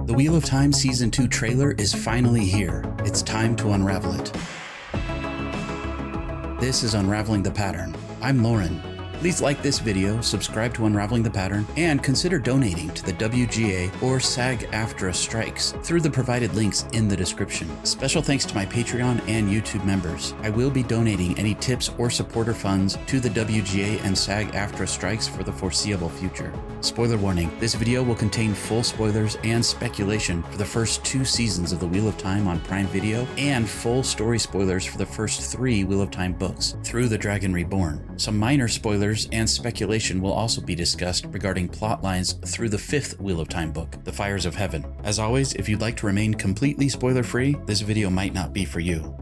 The Wheel of Time Season 2 trailer is finally here. It's time to unravel it. This is Unraveling the Pattern. I'm Lauren. Please like this video, subscribe to Unraveling the Pattern, and consider donating to the WGA or SAG-AFTRA strikes through the provided links in the description. Special thanks to my Patreon and YouTube members. I will be donating any tips or supporter funds to the WGA and SAG-AFTRA strikes for the foreseeable future. Spoiler warning, this video will contain full spoilers and speculation for the first 2 seasons of The Wheel of Time on Prime Video and full story spoilers for the first 3 Wheel of Time books through the Dragon Reborn. Some minor spoilers and speculation will also be discussed regarding plot lines through the 5th Wheel of Time book, The Fires of Heaven. As always, if you'd like to remain completely spoiler-free, this video might not be for you.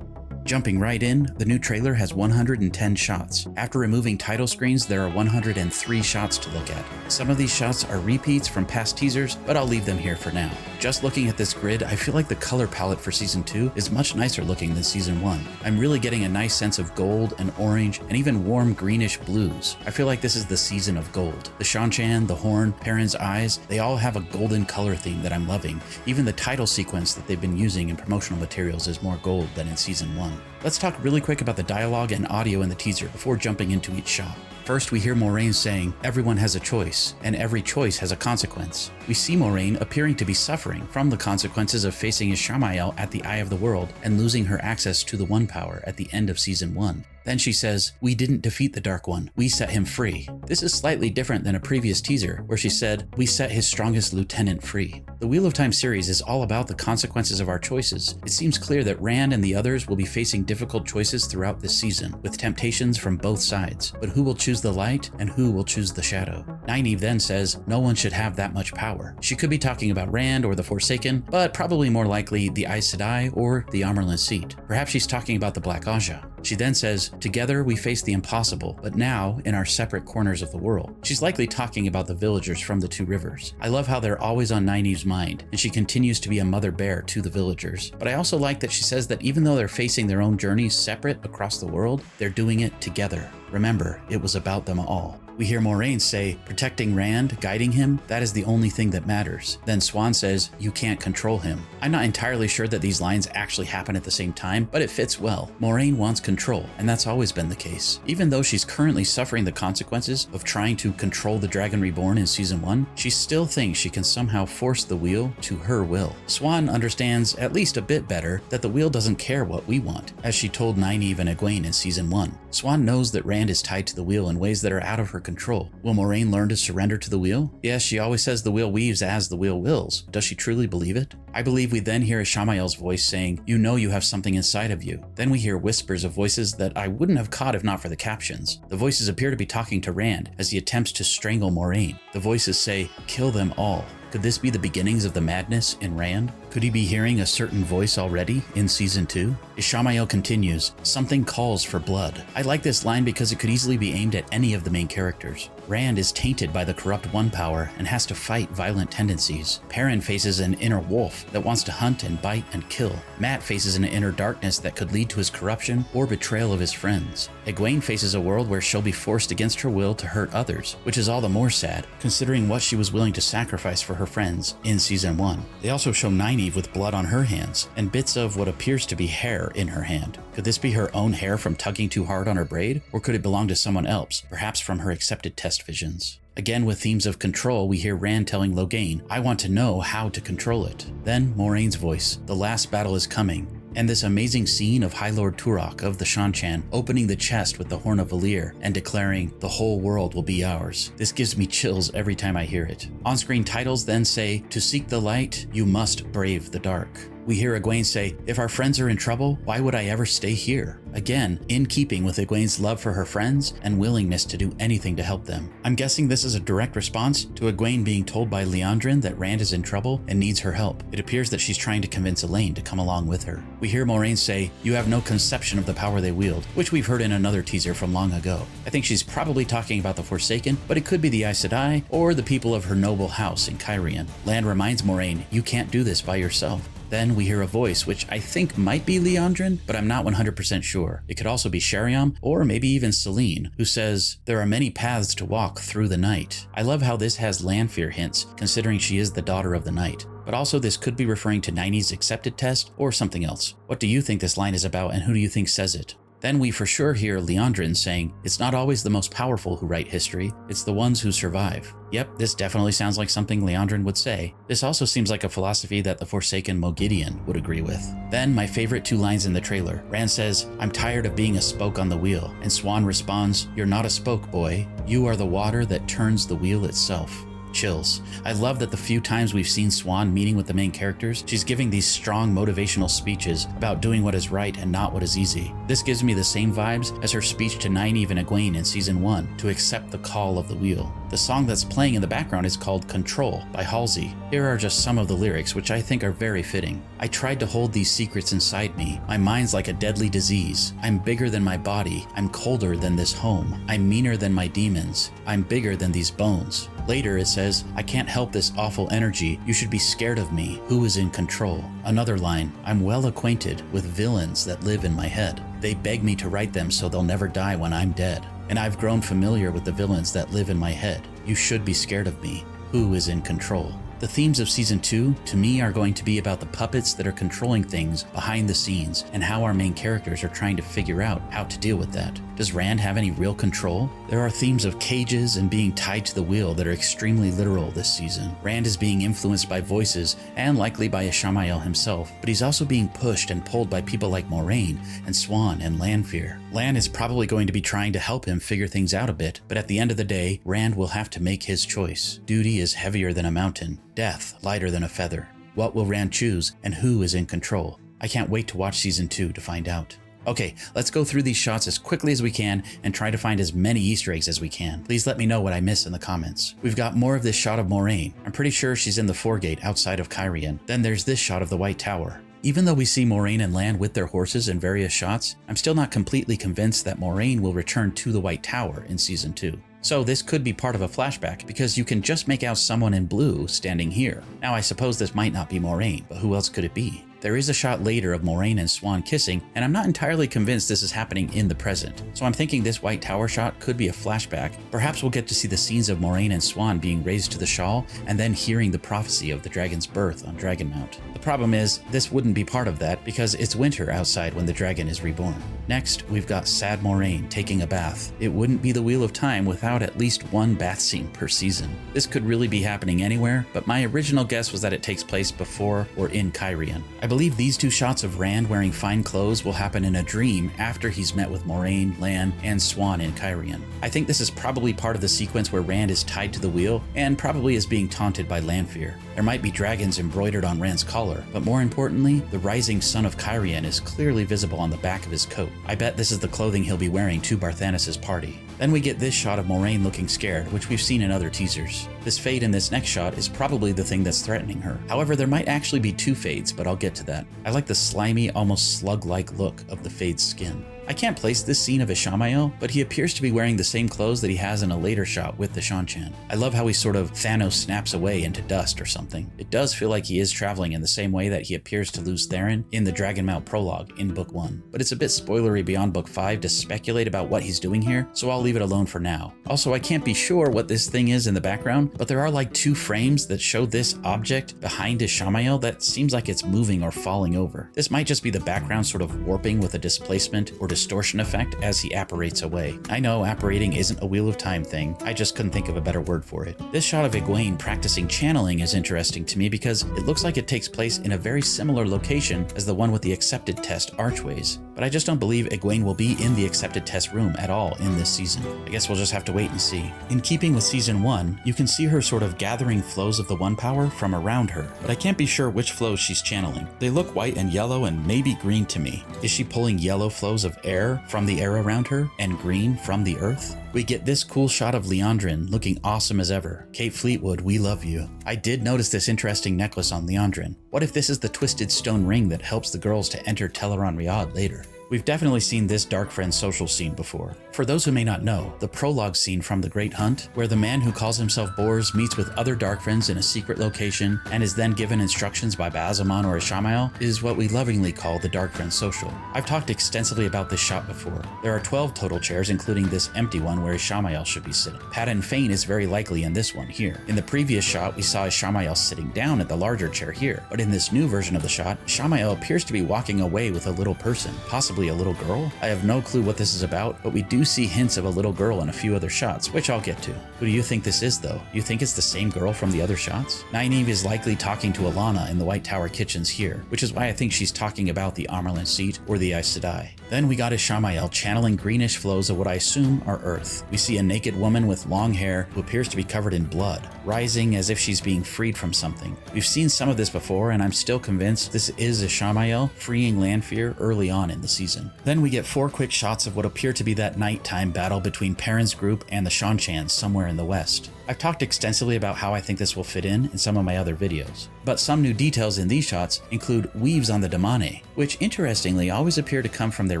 Jumping right in, the new trailer has 110 shots. After removing title screens, there are 103 shots to look at. Some of these shots are repeats from past teasers, but I'll leave them here for now. Just looking at this grid, I feel like the color palette for Season 2 is much nicer looking than Season 1. I'm really getting a nice sense of gold and orange and even warm greenish blues. I feel like this is the season of gold. The Shan-Chan, the horn, Perrin's eyes, they all have a golden color theme that I'm loving. Even the title sequence that they've been using in promotional materials is more gold than in Season 1. Let's talk really quick about the dialogue and audio in the teaser before jumping into each shot. First, we hear Moiraine saying, "Everyone has a choice, and every choice has a consequence." We see Moiraine appearing to be suffering from the consequences of facing Ishamael at the Eye of the World and losing her access to the One Power at the end of Season 1. Then she says, "We didn't defeat the Dark One, we set him free." This is slightly different than a previous teaser where she said, "We set his strongest lieutenant free." The Wheel of Time series is all about the consequences of our choices. It seems clear that Rand and the others will be facing difficult choices throughout this season, with temptations from both sides. But who will choose the light and who will choose the shadow? Nynaeve then says, "No one should have that much power." She could be talking about Rand or the Forsaken, but probably more likely the Aes Sedai or the Amarlin seat. Perhaps she's talking about the Black Aja. She then says, "Together we face the impossible, but now in our separate corners of the world." She's likely talking about the villagers from the 2 rivers. I love how they're always on Nynaeve's mind, and she continues to be a mother bear to the villagers. But I also like that she says that even though they're facing their own journeys separate across the world, they're doing it together. Remember, it was about them all. We hear Moiraine say, "Protecting Rand, guiding him, that is the only thing that matters." Then Swan says, "You can't control him." I'm not entirely sure that these lines actually happen at the same time, but it fits well. Moiraine wants control, and that's always been the case. Even though she's currently suffering the consequences of trying to control the Dragon Reborn in Season 1, she still thinks she can somehow force the wheel to her will. Swan understands, at least a bit better, that the wheel doesn't care what we want, as she told Nynaeve and Egwene in Season 1. Swan knows that Rand is tied to the wheel in ways that are out of her control. Will Moiraine learn to surrender to the wheel? Yes, she always says the wheel weaves as the wheel wills. Does she truly believe it? I believe we then hear Ishamael's voice saying, "You know you have something inside of you." Then we hear whispers of voices that I wouldn't have caught if not for the captions. The voices appear to be talking to Rand as he attempts to strangle Moiraine. The voices say, "Kill them all." Could this be the beginnings of the madness in Rand? Could he be hearing a certain voice already in Season 2? Ishamael continues, "Something calls for blood." I like this line because it could easily be aimed at any of the main characters. Rand is tainted by the corrupt One Power and has to fight violent tendencies. Perrin faces an inner wolf that wants to hunt and bite and kill. Mat faces an inner darkness that could lead to his corruption or betrayal of his friends. Egwene faces a world where she'll be forced against her will to hurt others, which is all the more sad, considering what she was willing to sacrifice for her friends in Season 1. They also show Nynaeve with blood on her hands and bits of what appears to be hair in her hand. Could this be her own hair from tugging too hard on her braid? Or could it belong to someone else, perhaps from her accepted test visions? Again, with themes of control, we hear Rand telling Logain, "I want to know how to control it." Then Moraine's voice, "The last battle is coming." And this amazing scene of High Lord Turok of the Shan-Chan opening the chest with the Horn of Valir and declaring, "The whole world will be ours." This gives me chills every time I hear it. On-screen titles then say, "To seek the light, you must brave the dark." We hear Egwene say, "If our friends are in trouble, why would I ever stay here?" Again, in keeping with Egwene's love for her friends and willingness to do anything to help them. I'm guessing this is a direct response to Egwene being told by Liandrin that Rand is in trouble and needs her help. It appears that she's trying to convince Elaine to come along with her. We hear Moiraine say, "You have no conception of the power they wield," which we've heard in another teaser from long ago. I think she's probably talking about the Forsaken, but it could be the Aes Sedai or the people of her noble house in Cairhien. Lan reminds Moiraine, "You can't do this by yourself." Then we hear a voice, which I think might be Leandrin, but I'm not 100% sure. It could also be Sheriam, or maybe even Celine, who says, "There are many paths to walk through the night." I love how this has Lanfear hints, considering she is the daughter of the night. But also this could be referring to 90's accepted test or something else. What do you think this line is about, and who do you think says it? Then we for sure hear Leandrin saying, "It's not always the most powerful who write history, it's the ones who survive." Yep, this definitely sounds like something Leandrin would say. This also seems like a philosophy that the Forsaken Mogideon would agree with. Then my favorite two lines in the trailer. Rand says, "I'm tired of being a spoke on the wheel," and Swan responds, "You're not a spoke, boy. You are the water that turns the wheel itself." Chills. I love that the few times we've seen Swan meeting with the main characters, she's giving these strong motivational speeches about doing what is right and not what is easy. This gives me the same vibes as her speech to Nynaeve and Egwene in Season 1 to accept the call of the wheel. The song that's playing in the background is called Control by Halsey. Here are just some of the lyrics, which I think are very fitting. "I tried to hold these secrets inside me. My mind's like a deadly disease. I'm bigger than my body. I'm colder than this home. I'm meaner than my demons. I'm bigger than these bones." Later it says, "I can't help this awful energy. You should be scared of me. Who is in control?" Another line, "I'm well acquainted with villains that live in my head. They beg me to write them so they'll never die when I'm dead. And I've grown familiar with the villains that live in my head. You should be scared of me. Who is in control?" The themes of Season 2, to me, are going to be about the puppets that are controlling things behind the scenes and how our main characters are trying to figure out how to deal with that. Does Rand have any real control? There are themes of cages and being tied to the wheel that are extremely literal this season. Rand is being influenced by voices and likely by Ishamael himself, but he's also being pushed and pulled by people like Moraine and Swan and Lanfear. Lan is probably going to be trying to help him figure things out a bit, but at the end of the day, Rand will have to make his choice. Duty is heavier than a mountain. Death lighter than a feather. What will Rand choose, and who is in control? I can't wait to watch Season 2 to find out. Okay, let's go through these shots as quickly as we can and try to find as many Easter eggs as we can. Please let me know what I miss in the comments. We've got more of this shot of Moraine. I'm pretty sure she's in the foregate outside of Cairhien. Then there's this shot of the White Tower. Even though we see Moraine and Lan with their horses in various shots, I'm still not completely convinced that Moraine will return to the White Tower in Season 2. So this could be part of a flashback, because you can just make out someone in blue standing here. Now I suppose this might not be Moraine, but who else could it be? There is a shot later of Moraine and Swan kissing, and I'm not entirely convinced this is happening in the present. So I'm thinking this White Tower shot could be a flashback. Perhaps we'll get to see the scenes of Moraine and Swan being raised to the Shawl, and then hearing the prophecy of the dragon's birth on Dragonmount. The problem is, this wouldn't be part of that, because it's winter outside when the dragon is reborn. Next, we've got sad Moraine taking a bath. It wouldn't be the Wheel of Time without at least one bath scene per season. This could really be happening anywhere, but my original guess was that it takes place before or in Cairhien. I believe these two shots of Rand wearing fine clothes will happen in a dream after he's met with Moraine, Lan, and Swan in Cairhien. I think this is probably part of the sequence where Rand is tied to the wheel and probably is being taunted by Lanfear. There might be dragons embroidered on Rand's collar, but more importantly, the rising sun of Cairhien is clearly visible on the back of his coat. I bet this is the clothing he'll be wearing to Barthanes' party. Then we get this shot of Moraine looking scared, which we've seen in other teasers. This fade in this next shot is probably the thing that's threatening her. However, there might actually be two fades, but I'll get to that. I like the slimy, almost slug-like look of the fade's skin. I can't place this scene of Ishamael, but he appears to be wearing the same clothes that he has in a later shot with the Shanchan. I love how he sort of Thanos snaps away into dust or something. It does feel like he is traveling in the same way that he appears to lose Theron in the Dragonmount prologue in Book 1. But it's a bit spoilery beyond Book 5 to speculate about what he's doing here, so I'll leave it alone for now. Also, I can't be sure what this thing is in the background, but there are like two frames that show this object behind Ishamael that seems like it's moving or falling over. This might just be the background sort of warping with a displacement or distortion effect as he apparates away. I know apparating isn't a Wheel of Time thing, I just couldn't think of a better word for it. This shot of Egwene practicing channeling is interesting to me because it looks like it takes place in a very similar location as the one with the accepted test archways. But I just don't believe Egwene will be in the accepted test room at all in this season. I guess we'll just have to wait and see. In keeping with Season 1, you can see her sort of gathering flows of the One Power from around her, but I can't be sure which flows she's channeling. They look white and yellow and maybe green to me. Is she pulling yellow flows of air from the air around her and green from the earth? We get this cool shot of Leandrin looking awesome as ever. Kate Fleetwood, we love you. I did notice this interesting necklace on Leandrin. What if this is the twisted stone ring that helps the girls to enter Teleron Riad later? We've definitely seen this Dark Friends social scene before. For those who may not know, the prologue scene from The Great Hunt, where the man who calls himself Bors meets with other Dark Friends in a secret location and is then given instructions by Ba'alzamon or Ishamael, is what we lovingly call the Dark Friends social. I've talked extensively about this shot before. There are 12 total chairs, including this empty one where Ishamael should be sitting. Padan Fain is very likely in this one here. In the previous shot, we saw Ishamael sitting down at the larger chair here, but in this new version of the shot, Ishamael appears to be walking away with a little person, possibly a little girl? I have no clue what this is about, but we do see hints of a little girl in a few other shots, which I'll get to. Who do you think this is, though? You think it's the same girl from the other shots? Nynaeve is likely talking to Alana in the White Tower kitchens here, which is why I think she's talking about the Amaryllis seat or the Aes Sedai. Then we got Ishamael channeling greenish flows of what I assume are earth. We see a naked woman with long hair who appears to be covered in blood, rising as if she's being freed from something. We've seen some of this before, and I'm still convinced this is Ishamael freeing Lanfear early on in the season. Then we get 4 quick shots of what appear to be that nighttime battle between Perrin's group and the Seanchans somewhere in the west. I've talked extensively about how I think this will fit in some of my other videos, but some new details in these shots include weaves on the Damane, which interestingly always appear to come from their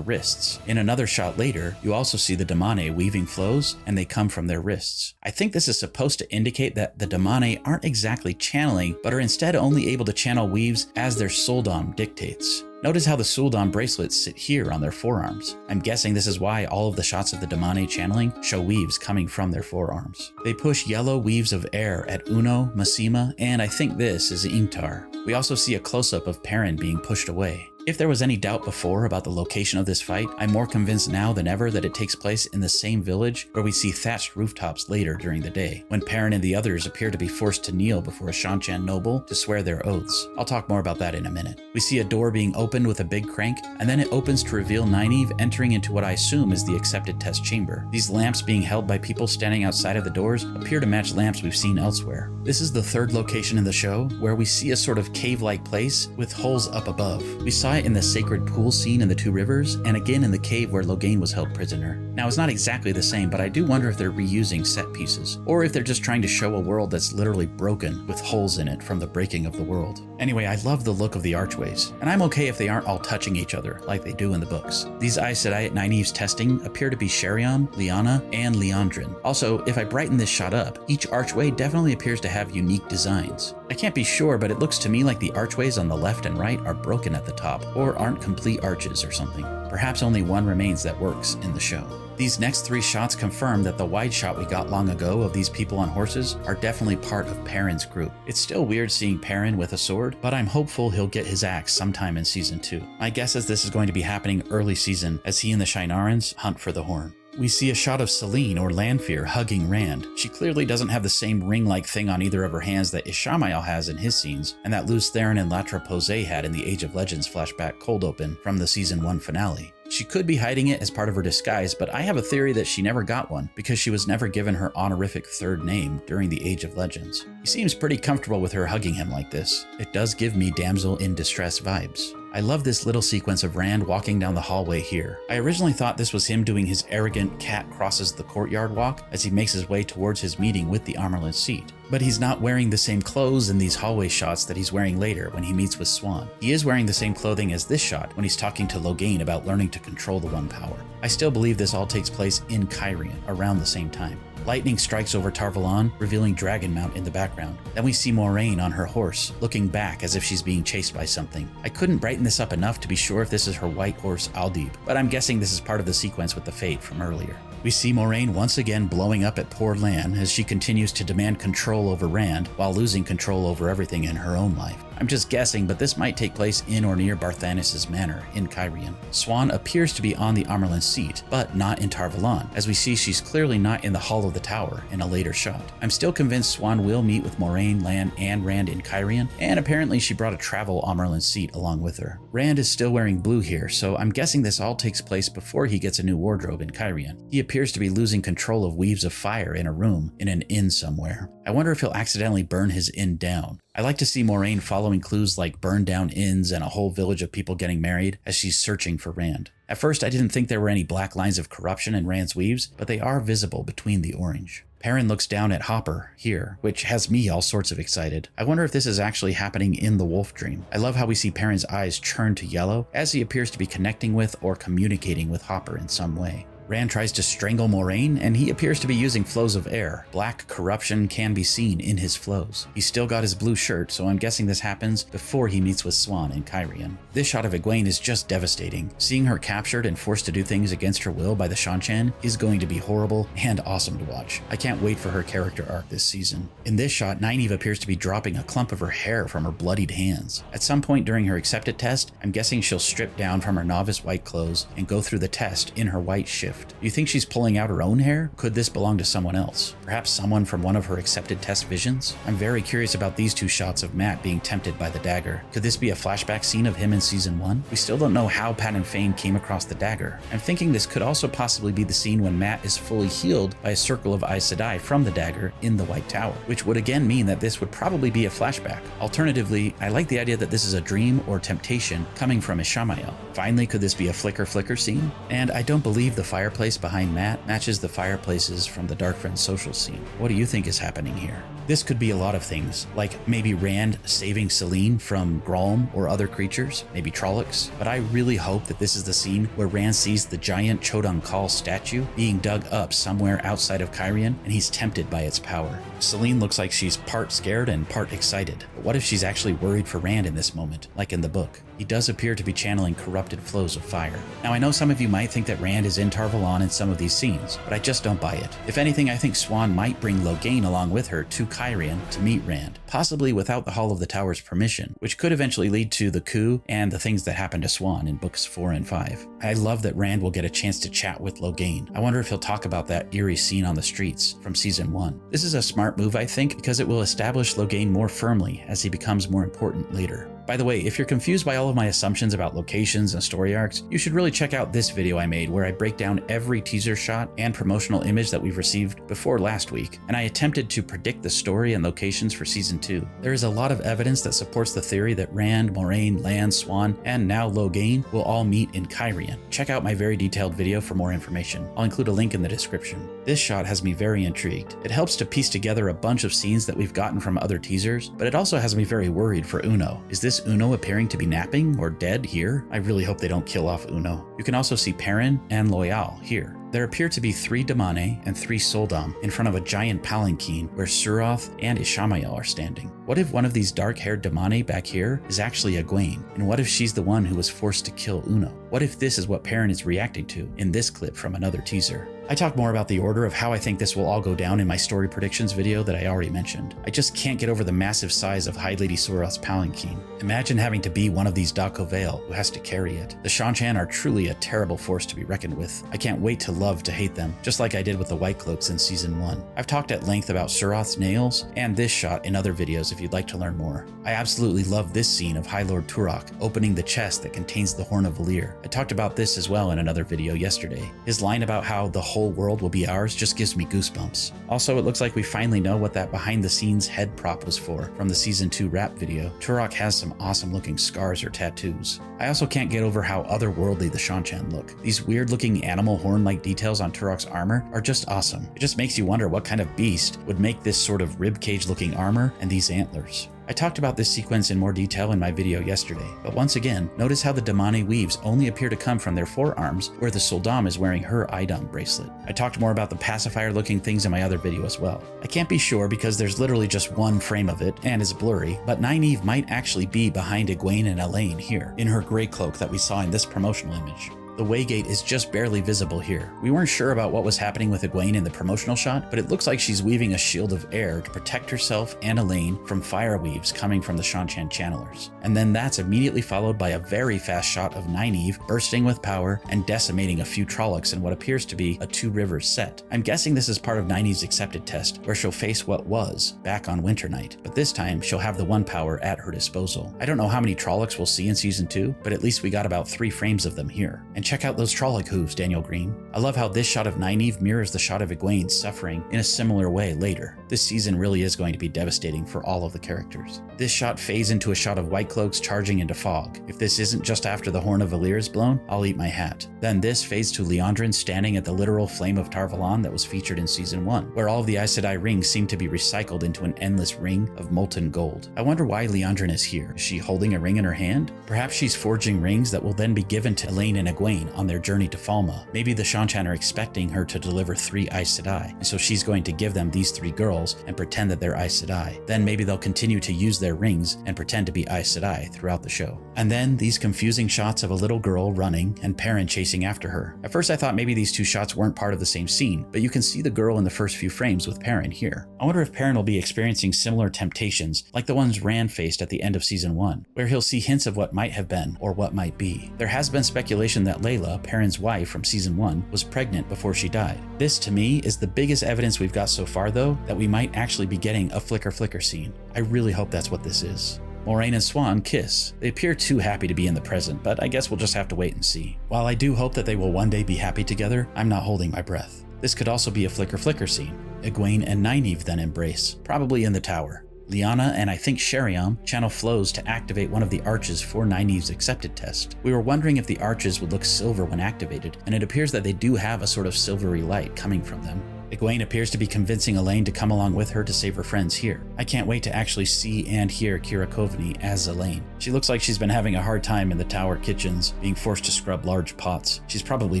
wrists. In another shot later, you also see the Damane weaving flows, and they come from their wrists. I think this is supposed to indicate that the Damane aren't exactly channeling, but are instead only able to channel weaves as their Sul'dam dictates. Notice how the Sul'dam bracelets sit here on their forearms. I'm guessing this is why all of the shots of the Damane channeling show weaves coming from their forearms. They push yellow weaves of air at Uno, Masema, and I think this is Ingtar. We also see a close-up of Perrin being pushed away. If there was any doubt before about the location of this fight, I'm more convinced now than ever that it takes place in the same village where we see thatched rooftops later during the day, when Perrin and the others appear to be forced to kneel before a Seanchan noble to swear their oaths. I'll talk more about that in a minute. We see a door being opened with a big crank, and then it opens to reveal Nynaeve entering into what I assume is the accepted test chamber. These lamps being held by people standing outside of the doors appear to match lamps we've seen elsewhere. This is the 3rd location in the show where we see a sort of cave-like place with holes up above. We saw in the sacred pool scene in the Two Rivers, and again in the cave where Logain was held prisoner. Now, it's not exactly the same, but I do wonder if they're reusing set pieces, or if they're just trying to show a world that's literally broken with holes in it from the breaking of the world. Anyway, I love the look of the archways, and I'm okay if they aren't all touching each other like they do in the books. These Aes Sedai at Nynaeve's testing appear to be Sheriam, Lyanna, and Liandrin. Also, if I brighten this shot up, each archway definitely appears to have unique designs. I can't be sure, but it looks to me like the archways on the left and right are broken at the top, or aren't complete arches or something. Perhaps only one remains that works in the show. These next 3 shots confirm that the wide shot we got long ago of these people on horses are definitely part of Perrin's group. It's still weird seeing Perrin with a sword, but I'm hopeful he'll get his axe sometime in season 2. My guess is this is going to be happening early season as he and the Shienarans hunt for the horn. We see a shot of Selene or Lanfear hugging Rand. She clearly doesn't have the same ring-like thing on either of her hands that Ishamael has in his scenes, and that Lews Therin and Latra Posay had in the Age of Legends flashback cold open from the season 1 finale. She could be hiding it as part of her disguise, but I have a theory that she never got one because she was never given her honorific 3rd name during the Age of Legends. He seems pretty comfortable with her hugging him like this. It does give me damsel in distress vibes. I love this little sequence of Rand walking down the hallway here. I originally thought this was him doing his arrogant cat crosses the courtyard walk as he makes his way towards his meeting with the Amaryllis seat. But he's not wearing the same clothes in these hallway shots that he's wearing later when he meets with Siuan. He is wearing the same clothing as this shot when he's talking to Logain about learning to control the One Power. I still believe this all takes place in Cairhien around the same time. Lightning strikes over Tar Valon, revealing Dragonmount in the background. Then we see Moiraine on her horse, looking back as if she's being chased by something. I couldn't brighten this up enough to be sure if this is her white horse Aldib, but I'm guessing this is part of the sequence with the Fate from earlier. We see Moiraine once again blowing up at poor Lan as she continues to demand control over Rand while losing control over everything in her own life. I'm just guessing, but this might take place in or near Barthanes' manor in Cairhien. Siuan appears to be on the Amaryllis seat, but not in Tar Valon, as we see she's clearly not in the Hall of the Tower in a later shot. I'm still convinced Siuan will meet with Moiraine, Lan, and Rand in Cairhien, and apparently she brought a travel Amaryllis seat along with her. Rand is still wearing blue here, so I'm guessing this all takes place before he gets a new wardrobe in Cairhien. He appears to be losing control of weaves of fire in a room in an inn somewhere. I wonder if he'll accidentally burn his inn down. I like to see Moiraine following clues like burned down inns and a whole village of people getting married as she's searching for Rand. At first I didn't think there were any black lines of corruption in Rand's weaves, but they are visible between the orange. Perrin looks down at Hopper here, which has me all sorts of excited. I wonder if this is actually happening in the wolf dream. I love how we see Perrin's eyes churn to yellow as he appears to be connecting with or communicating with Hopper in some way. Rand tries to strangle Moraine, and he appears to be using flows of air. Black corruption can be seen in his flows. He's still got his blue shirt, so I'm guessing this happens before he meets with Swan and Kyrian. This shot of Egwene is just devastating. Seeing her captured and forced to do things against her will by the Shan-Chan is going to be horrible and awesome to watch. I can't wait for her character arc this season. In this shot, Nynaeve appears to be dropping a clump of her hair from her bloodied hands. At some point during her accepted test, I'm guessing she'll strip down from her novice white clothes and go through the test in her white shift. Do you think she's pulling out her own hair? Could this belong to someone else? Perhaps someone from one of her accepted test visions? I'm very curious about these two shots of Mat being tempted by the dagger. Could this be a flashback scene of him in season 1? We still don't know how Pat and Fane came across the dagger. I'm thinking this could also possibly be the scene when Mat is fully healed by a circle of Aes Sedai from the dagger in the White Tower, which would again mean that this would probably be a flashback. Alternatively, I like the idea that this is a dream or temptation coming from Ishamael. Finally, could this be a flicker scene? And I don't believe the fireplace behind Mat matches the fireplaces from the Dark Friends social scene. What do you think is happening here? This could be a lot of things, like maybe Rand saving Selene from Grolm or other creatures, maybe Trollocs, but I really hope that this is the scene where Rand sees the giant Chodan Kal statue being dug up somewhere outside of Kyrian, and he's tempted by its power. Selene looks like she's part scared and part excited, but what if she's actually worried for Rand in this moment, like in the book? He does appear to be channeling corrupted flows of fire. Now, I know some of you might think that Rand is in Tar Valon in some of these scenes, but I just don't buy it. If anything, I think Swan might bring Logain along with her to Kyrian to meet Rand, possibly without the Hall of the Tower's permission, which could eventually lead to the coup and the things that happened to Swan in books 4 and 5. I love that Rand will get a chance to chat with Logain. I wonder if he'll talk about that eerie scene on the streets from season 1. This is a smart move, I think, because it will establish Logain more firmly as he becomes more important later. By the way, if you're confused by all of my assumptions about locations and story arcs, you should really check out this video I made where I break down every teaser shot and promotional image that we've received before last week, and I attempted to predict the story and locations for season 2. There is a lot of evidence that supports the theory that Rand, Moraine, Lan, Swan, and now Logain will all meet in Kyrian. Check out my very detailed video for more information. I'll include a link in the description. This shot has me very intrigued. It helps to piece together a bunch of scenes that we've gotten from other teasers, but it also has me very worried for Uno. Is this Uno appearing to be napping or dead here? I really hope they don't kill off Uno. You can also see Perrin and Loial here. There appear to be 3 Damane and 3 Soldam in front of a giant palanquin where Suroth and Ishamael are standing. What if one of these dark-haired Damane back here is actually Egwene? And what if she's the one who was forced to kill Uno? What if this is what Perrin is reacting to in this clip from another teaser? I talk more about the order of how I think this will all go down in my story predictions video that I already mentioned. I just can't get over the massive size of High Lady Suroth's palanquin. Imagine having to be one of these Dako Vale who has to carry it. The Shan-Chan are truly a terrible force to be reckoned with. I can't wait to love to hate them, just like I did with the White Cloaks in season 1. I've talked at length about Suroth's nails and this shot in other videos if you'd like to learn more. I absolutely love this scene of High Lord Turok opening the chest that contains the Horn of Valir. I talked about this as well in another video yesterday. His line about how the whole world will be ours just gives me goosebumps. Also, it looks like we finally know what that behind-the-scenes head prop was for from the season 2 wrap video. Turok has some awesome-looking scars or tattoos. I also can't get over how otherworldly the Shan-Chan look. These weird-looking animal horn-like details on Turok's armor are just awesome. It just makes you wonder what kind of beast would make this sort of ribcage-looking armor and these antlers. I talked about this sequence in more detail in my video yesterday, but once again, notice how the Damane weaves only appear to come from their forearms, where the Soldam is wearing her Idam bracelet. I talked more about the pacifier-looking things in my other video as well. I can't be sure because there's literally just one frame of it, and it's blurry, but Nynaeve might actually be behind Egwene and Elaine here, in her gray cloak that we saw in this promotional image. The Waygate is just barely visible here. We weren't sure about what was happening with Egwene in the promotional shot, but it looks like she's weaving a shield of air to protect herself and Elaine from fire weaves coming from the Shan-Chan channelers. And then that's immediately followed by a very fast shot of Nynaeve bursting with power and decimating a few Trollocs in what appears to be a Two Rivers set. I'm guessing this is part of Nynaeve's accepted test, where she'll face what was back on Winternight, but this time she'll have the one power at her disposal. I don't know how many Trollocs we'll see in season 2, but at least we got about 3 frames of them here. And check out those Trolloc hooves, Daniel Green. I love how this shot of Nynaeve mirrors the shot of Egwene suffering in a similar way later. This season really is going to be devastating for all of the characters. This shot fades into a shot of White Cloaks charging into fog. If this isn't just after the Horn of Valyr is blown, I'll eat my hat. Then this fades to Liandrin standing at the literal Flame of Tar Valon that was featured in Season 1, where all of the Aes Sedai rings seem to be recycled into an endless ring of molten gold. I wonder why Liandrin is here. Is she holding a ring in her hand? Perhaps she's forging rings that will then be given to Elaine and Egwene on their journey to Falma. Maybe the Shan-Chan are expecting her to deliver 3 Aes Sedai, and so she's going to give them these 3 girls and pretend that they're Aes Sedai. Then maybe they'll continue to use their rings and pretend to be Aes Sedai throughout the show. And then these confusing shots of a little girl running and Perrin chasing after her. At first I thought maybe these 2 shots weren't part of the same scene, but you can see the girl in the first few frames with Perrin here. I wonder if Perrin will be experiencing similar temptations like the ones Rand faced at the end of Season 1, where he'll see hints of what might have been or what might be. There has been speculation that Layla, Perrin's wife from Season 1, was pregnant before she died. This, to me, is the biggest evidence we've got so far, though, that we might actually be getting a flicker scene. I really hope that's what this is. Moiraine and Swan kiss. They appear too happy to be in the present, but I guess we'll just have to wait and see. While I do hope that they will one day be happy together, I'm not holding my breath. This could also be a flicker scene. Egwene and Nynaeve then embrace, probably in the tower. Lyanna and I think Sheriam channel flows to activate one of the arches for Nynaeve's accepted test. We were wondering if the arches would look silver when activated, and it appears that they do have a sort of silvery light coming from them. Egwene appears to be convincing Elaine to come along with her to save her friends here. I can't wait to actually see and hear Kira Coveney as Elaine. She looks like she's been having a hard time in the tower kitchens, being forced to scrub large pots. She's probably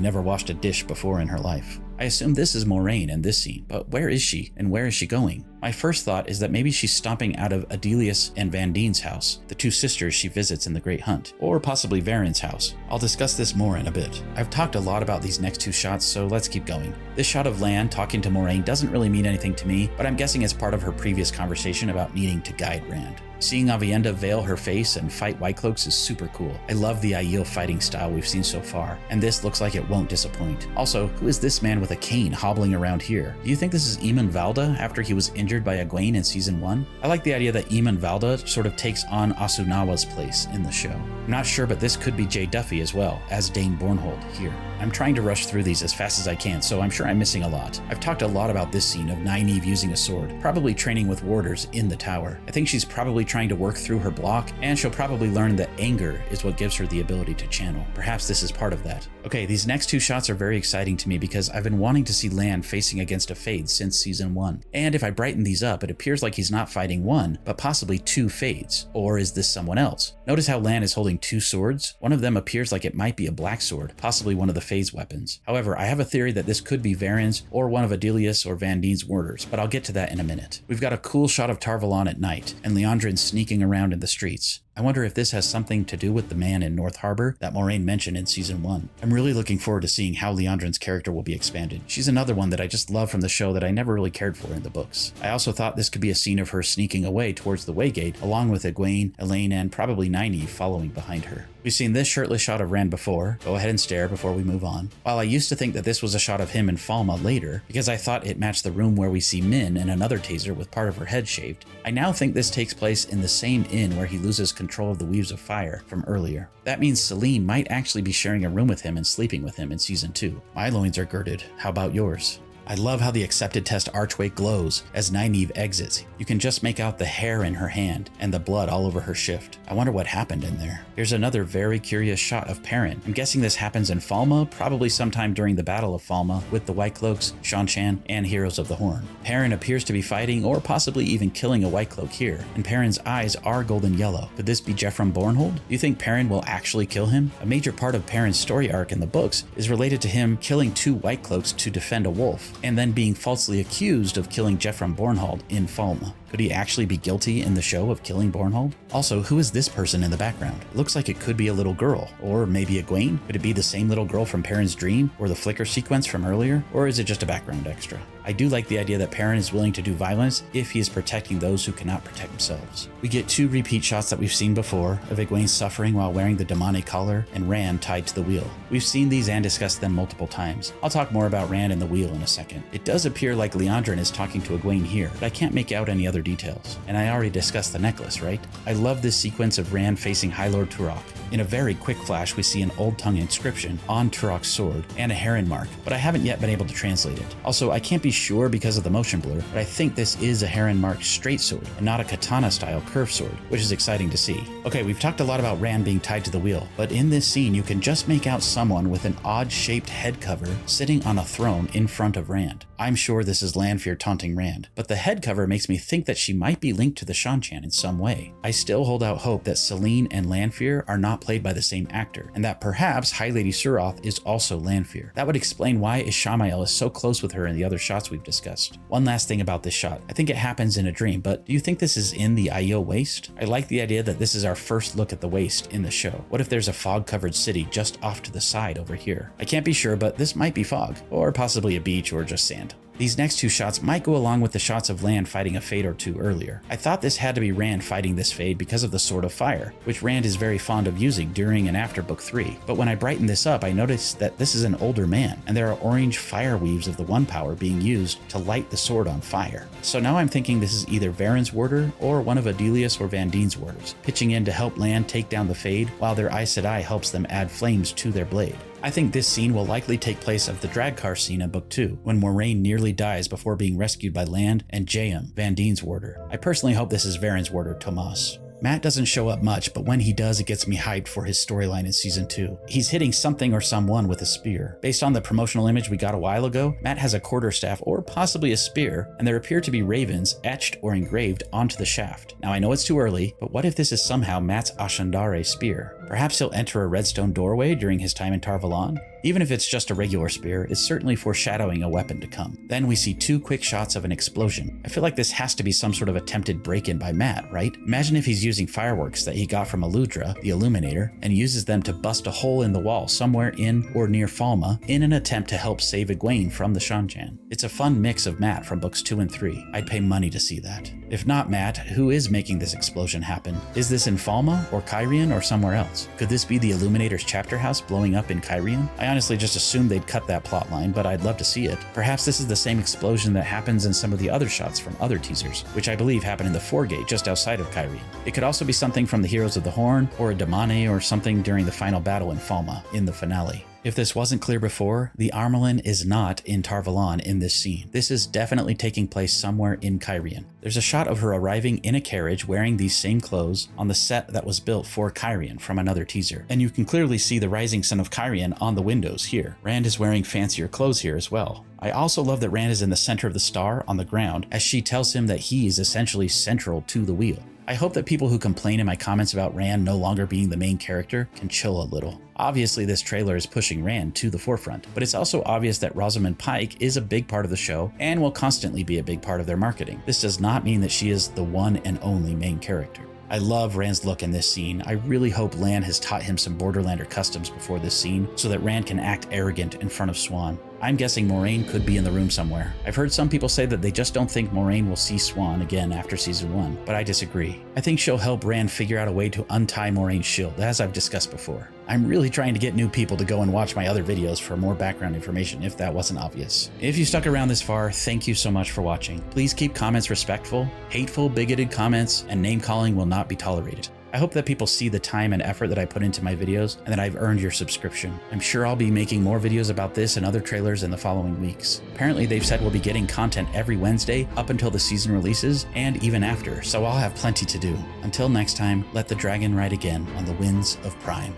never washed a dish before in her life. I assume this is Moiraine in this scene, but where is she and where is she going? My first thought is that maybe she's stomping out of Adelius and Vandine's house, the 2 sisters she visits in the Great Hunt, or possibly Varen's house. I'll discuss this more in a bit. I've talked a lot about these next 2 shots, so let's keep going. This shot of Lan talking to Moiraine doesn't really mean anything to me, but I'm guessing it's part of her previous conversation about needing to guide Rand. Seeing Aviendha veil her face and fight White Cloaks is super cool. I love the Aiel fighting style we've seen so far, and this looks like it won't disappoint. Also, who is this man with a cane hobbling around here? Do you think this is Eamon Valda after he was injured by Egwene in Season 1? I like the idea that Eamon Valda sort of takes on Asunawa's place in the show. I'm not sure, but this could be Jay Duffy as well, as Dane Bornhold here. I'm trying to rush through these as fast as I can, so I'm sure I'm missing a lot. I've talked a lot about this scene of Nynaeve using a sword, probably training with warders in the tower. I think she's probably trying to work through her block, and she'll probably learn that anger is what gives her the ability to channel. Perhaps this is part of that. Okay, these next 2 shots are very exciting to me because I've been wanting to see Lan facing against a Fade since Season 1. And if I brighten these up, it appears like he's not fighting 1, but possibly 2 Fades. Or is this someone else? Notice how Lan is holding 2 swords? One of them appears like it might be a black sword, possibly one of the Fade's weapons. However, I have a theory that this could be Varen's or one of Adelius or Vandine's warders, but I'll get to that in a minute. We've got a cool shot of Tar Valon at night, and Liandrin sneaking around in the streets. I wonder if this has something to do with the man in North Harbor that Moiraine mentioned in Season 1. I'm really looking forward to seeing how Liandrin's character will be expanded. She's another one that I just love from the show that I never really cared for in the books. I also thought this could be a scene of her sneaking away towards the Waygate, along with Egwene, Elaine, and probably Nynaeve following behind her. We've seen this shirtless shot of Rand before. Go ahead and stare before we move on. While I used to think that this was a shot of him in Falma later, because I thought it matched the room where we see Min and another taser with part of her head shaved, I now think this takes place in the same inn where he loses control of the Weaves of Fire from earlier. That means Selene might actually be sharing a room with him and sleeping with him in Season 2. My loins are girded. How about yours? I love how the accepted test archway glows as Nynaeve exits. You can just make out the hair in her hand and the blood all over her shift. I wonder what happened in there. Here's another very curious shot of Perrin. I'm guessing this happens in Falma, probably sometime during the Battle of Falma with the White Cloaks, Shan-Chan, and Heroes of the Horn. Perrin appears to be fighting or possibly even killing a White Cloak here, and Perrin's eyes are golden yellow. Could this be Jeffrem Bornhold? Do you think Perrin will actually kill him? A major part of Perrin's story arc in the books is related to him killing 2 White Cloaks to defend a wolf, and then being falsely accused of killing Jeffrem Bornhold in Falma. Could he actually be guilty in the show of killing Bornhold? Also, who is this person in the background? It looks like it could be a little girl, or maybe Egwene? Could it be the same little girl from Perrin's dream, or the flicker sequence from earlier? Or is it just a background extra? I do like the idea that Perrin is willing to do violence if he is protecting those who cannot protect themselves. We get 2 repeat shots that we've seen before, of Egwene suffering while wearing the Damane collar and Rand tied to the wheel. We've seen these and discussed them multiple times. I'll talk more about Rand and the wheel in a second. It does appear like Liandrin is talking to Egwene here, but I can't make out any other details. And I already discussed the necklace, right? I love this sequence of Rand facing High Lord Turok. In a very quick flash, we see an Old Tongue inscription on Turok's sword and a heron mark, but I haven't yet been able to translate it. Also, I can't be sure because of the motion blur, but I think this is a heron marked straight sword and not a katana style curved sword, which is exciting to see. Okay, we've talked a lot about Rand being tied to the wheel, but in this scene you can just make out someone with an odd shaped head cover sitting on a throne in front of Rand. I'm sure this is Lanfear taunting Rand, but the head cover makes me think that she might be linked to the Shan-Chan in some way. I still hold out hope that Selene and Lanfear are not played by the same actor, and that perhaps High Lady Suroth is also Lanfear. That would explain why Ishamael is so close with her in the other shots we've discussed. One last thing about this shot. I think it happens in a dream, but do you think this is in the Aiel waste? I like the idea that this is our first look at the waste in the show. What if there's a fog-covered city just off to the side over here? I can't be sure, but this might be fog, or possibly a beach or just sand. These next two shots might go along with the shots of Lan fighting a Fade or two earlier. I thought this had to be Rand fighting this Fade because of the Sword of Fire, which Rand is very fond of using during and after Book 3. But when I brighten this up, I noticed that this is an older man, and there are orange fire weaves of the One Power being used to light the sword on fire. So now I'm thinking this is either Varen's warder or one of Adelius or Vandine's warders, pitching in to help Lan take down the Fade while their Aes Sedai helps them add flames to their blade. I think this scene will likely take place of the Dragcar scene in Book 2, when Moiraine nearly dies before being rescued by Land and Jaem, Vandine's warder. I personally hope this is Varen's warder, Tomas. Matt doesn't show up much, but when he does, it gets me hyped for his storyline in Season 2. He's hitting something or someone with a spear. Based on the promotional image we got a while ago, Matt has a quarterstaff or possibly a spear, and there appear to be ravens etched or engraved onto the shaft. Now I know it's too early, but what if this is somehow Matt's Ashendare spear? Perhaps he'll enter a redstone doorway during his time in Tar Valon? Even if it's just a regular spear, it's certainly foreshadowing a weapon to come. Then we see two quick shots of an explosion. I feel like this has to be some sort of attempted break-in by Matt, right? Imagine if he's using fireworks that he got from Aludra, the Illuminator, and uses them to bust a hole in the wall somewhere in or near Falma in an attempt to help save Egwene from the Shan-Chan. It's a fun mix of Matt from books 2 and 3. I'd pay money to see that. If not Matt, who is making this explosion happen? Is this in Falma or Cairhien or somewhere else? Could this be the Illuminator's chapter house blowing up in Cairhien? I honestly just assumed they'd cut that plot line, but I'd love to see it. Perhaps this is the same explosion that happens in some of the other shots from other teasers, which I believe happened in the Foregate just outside of Cairhien. It could also be something from the Heroes of the Horn, or a Damane, or something during the final battle in Falma, in the finale. If this wasn't clear before, the Armelin is not in Tar Valon in this scene. This is definitely taking place somewhere in Cairhien. There's a shot of her arriving in a carriage wearing these same clothes on the set that was built for Cairhien from another teaser. And you can clearly see the rising sun of Cairhien on the windows here. Rand is wearing fancier clothes here as well. I also love that Rand is in the center of the star on the ground as she tells him that he is essentially central to the wheel. I hope that people who complain in my comments about Rand no longer being the main character can chill a little. Obviously, this trailer is pushing Rand to the forefront, but it's also obvious that Rosamund Pike is a big part of the show and will constantly be a big part of their marketing. This does not mean that she is the one and only main character. I love Rand's look in this scene. I really hope Lan has taught him some Borderlander customs before this scene so that Rand can act arrogant in front of Swan. I'm guessing Moiraine could be in the room somewhere. I've heard some people say that they just don't think Moiraine will see Swan again after Season 1, but I disagree. I think she'll help Rand figure out a way to untie Moraine's shield, as I've discussed before. I'm really trying to get new people to go and watch my other videos for more background information if that wasn't obvious. If you stuck around this far, thank you so much for watching. Please keep comments respectful. Hateful, bigoted comments and name calling will not be tolerated. I hope that people see the time and effort that I put into my videos and that I've earned your subscription. I'm sure I'll be making more videos about this and other trailers in the following weeks. Apparently they've said we'll be getting content every Wednesday up until the season releases and even after, so I'll have plenty to do. Until next time, let the dragon ride again on the winds of Prime.